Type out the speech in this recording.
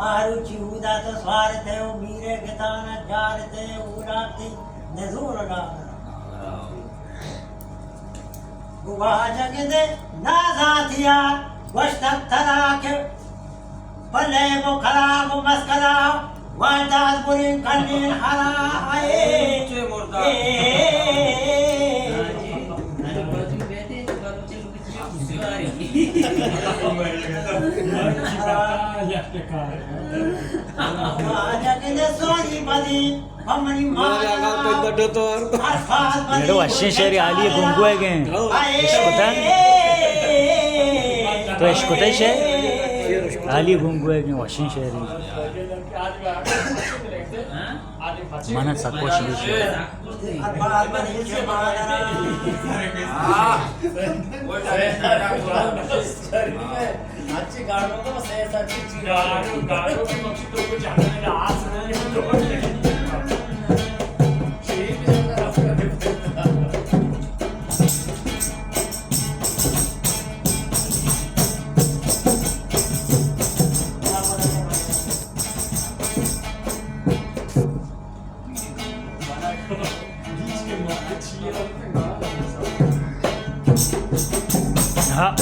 आरुचि उदा तो स्वार्थ है वो मीरे गताना जारते उराती नजूर ना बुआ जगदे ना जातिया वस्तक तराक पले वो खराब मस्करा वादात बुरी कन्नीन हरा आए मेरे अश्विन शहरी आली गुंगू है के इश्कुता तो इश्कुता ही है आली गुंगू है के अश्विन शहरी mana sakosh lishi अच्छी गाड़ों को बस ऐसा अच्छी गाड़ों की मक्खी तो कुछ जानने में आस नहीं तो ठीक है ना आपका हाँ